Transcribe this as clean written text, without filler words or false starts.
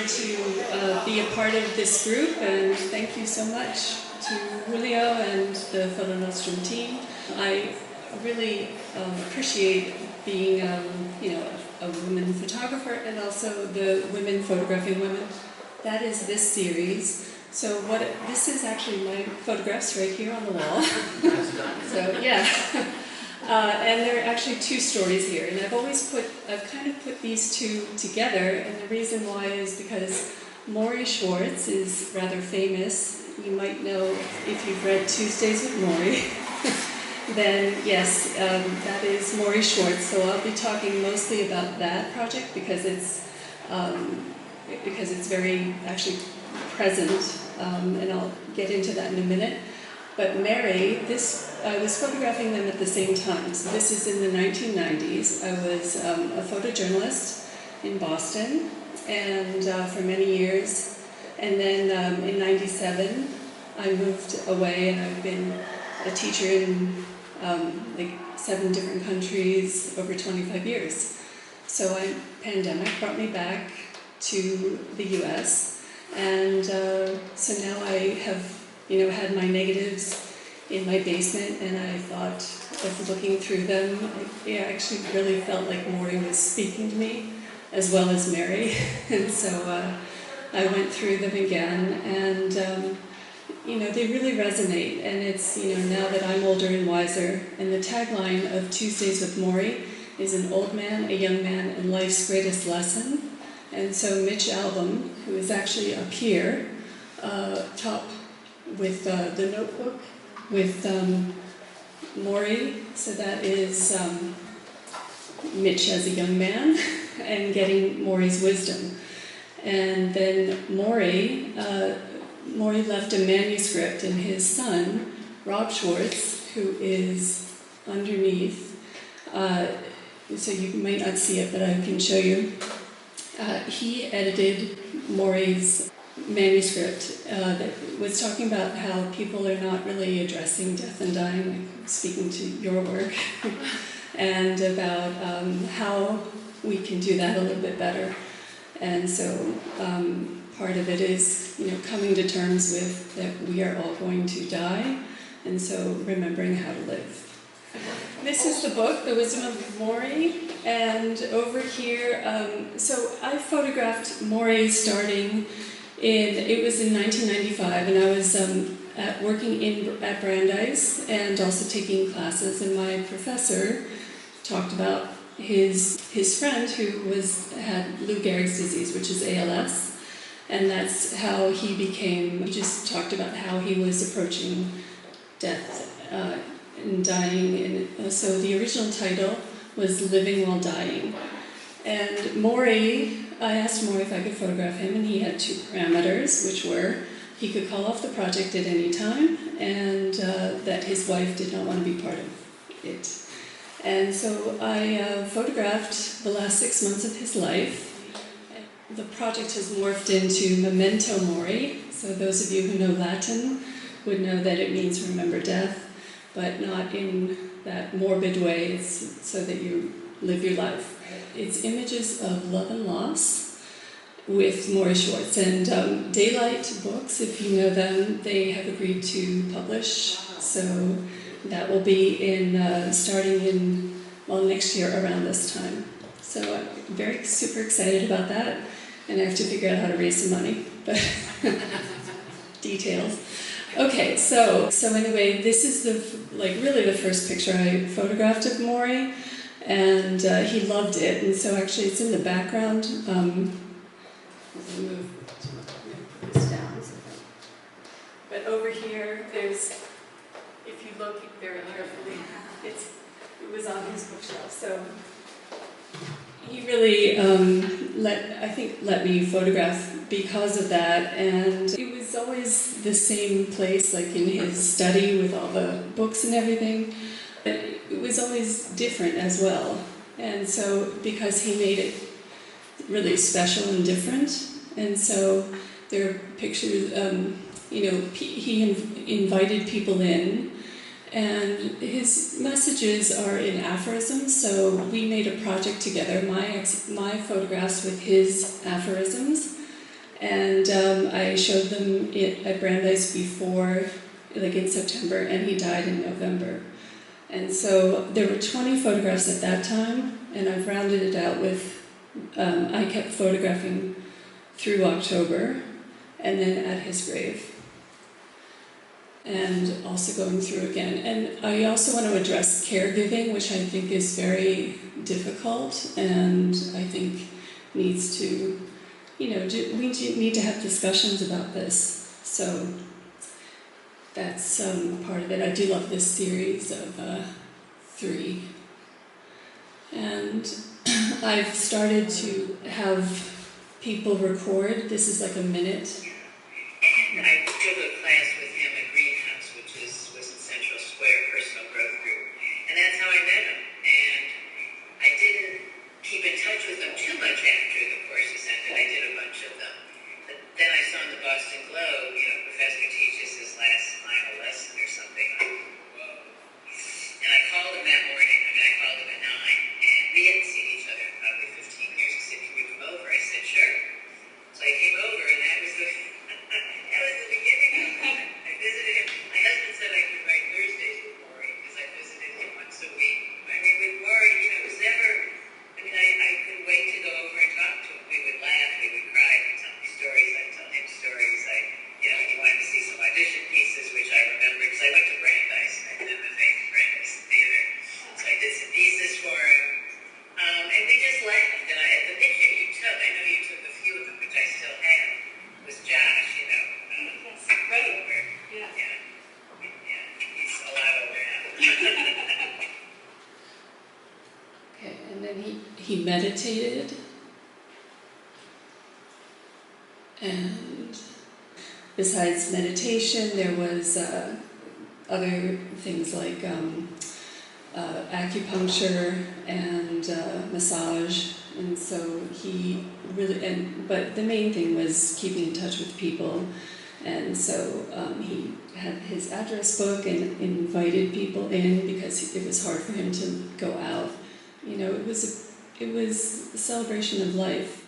honored to be a part of this group, and thank you so much to Julio and the FotoNostrum team. I really appreciate being a woman photographer, and also the women photographing women. That is this series. So this is actually my photographs right here on the wall. So yeah. And there are actually two stories here, and I've kind of put these two together, and the reason why is because Morrie Schwartz is rather famous. You might know if you've read Tuesdays with Morrie, then yes, that is Morrie Schwartz. So I'll be talking mostly about that project because it's very actually present, and I'll get into that in a minute. But Morrie, I was photographing them at the same time. So this is in the 1990s. I was a photojournalist in Boston, and for many years. And then in '97, I moved away, and I've been a teacher in like 7 different countries over 25 years. So pandemic brought me back to the U.S., and so now I have had my negatives in my basement, and I thought, of looking through them, I actually really felt like Morrie was speaking to me, as well as Morrie, and so I went through them again, and they really resonate, and it's, now that I'm older and wiser, and the tagline of Tuesdays with Morrie is an old man, a young man, and life's greatest lesson. And so Mitch Albom, who is actually up here, top with the notebook with Morrie, so that is Mitch as a young man and getting Morrie's wisdom. And then Morrie left a manuscript, and his son, Rob Schwartz, who is underneath, so you might not see it, but I can show you. He edited Morrie's manuscript that was talking about how people are not really addressing death and dying, like speaking to your work, and about how we can do that a little bit better. And so part of it is, coming to terms with that we are all going to die, and so remembering how to live. This is the book, The Wisdom of Morrie, and over here, so I photographed Morrie starting it was in 1995, and I was working at Brandeis and also taking classes, and my professor talked about his friend who had Lou Gehrig's disease, which is ALS, and that's how he just talked about how he was approaching death and dying, and so the original title was Living While Dying. And Morrie, I asked Morrie if I could photograph him, and he had 2 parameters, which were he could call off the project at any time, and that his wife did not want to be part of it. And so I photographed the last 6 months of his life. The project has morphed into memento Morrie, so those of you who know Latin would know that it means remember death, but not in that morbid way. It's so that you live your life. It's images of love and loss with Morrie Schwartz. And Daylight Books, if you know them, they have agreed to publish. So that will be starting in, next year around this time. So I'm very super excited about that. And I have to figure out how to raise some money. But details. Okay, so anyway, this is really the first picture I photographed of Morrie. And he loved it, and so actually it's in the background. As I move this down. But over here, if you look very carefully, it was on his bookshelf. So he really let me photograph because of that, and it was always the same place, like in his study with all the books and everything. It was always different as well, and so because he made it really special and different, and so there are pictures. He invited people in, and his messages are in aphorisms. So we made a project together. My photographs with his aphorisms, And I showed them it at Brandeis before, like in September, and he died in November. And so there were 20 photographs at that time, and I've rounded it out with, I kept photographing through October, and then at his grave. And also going through again. And I also want to address caregiving, which I think is very difficult, and I think needs to, we need to have discussions about this. So that's part of it. I do love this series of 3. And I've started to have people record. This is like a minute. And I took a class with him at Greenhouse, which was in Central Square, Personal Growth Group. And that's how I met him. And I didn't keep in touch with him too much after the courses ended. I did a bunch of them. But then I saw in the Boston Globe, Professor teaches his last final lesson or something. Whoa. And I called him that morning. I called him at 9. And we hadn't seen each other in probably 15 years. He said, "Can you come over?" I said, "Sure." So I came over, and that was the beginning of it. I visited him. My husband said I could write Thursdays with Morrie because I visited him once a week. I mean, with Morrie, it was never, I couldn't wait to go over and talk to him. We would laugh, we would cry, he'd tell me stories, I'd tell him stories. He wanted to see some audition pieces, which I remember because I went to Brandeis, and then the famous Brandeis Theater. So I did some pieces for him. And we just laughed. And the picture you took, I know you took a few of them, which I still have, was Josh, Yes, right. older. Yeah. Yeah, he's a lot older now. Okay, and then he meditated. And besides meditation, there was other things like acupuncture and massage. And so he really, but the main thing was keeping in touch with people. And so he had his address book and invited people in because it was hard for him to go out. It was a celebration of life.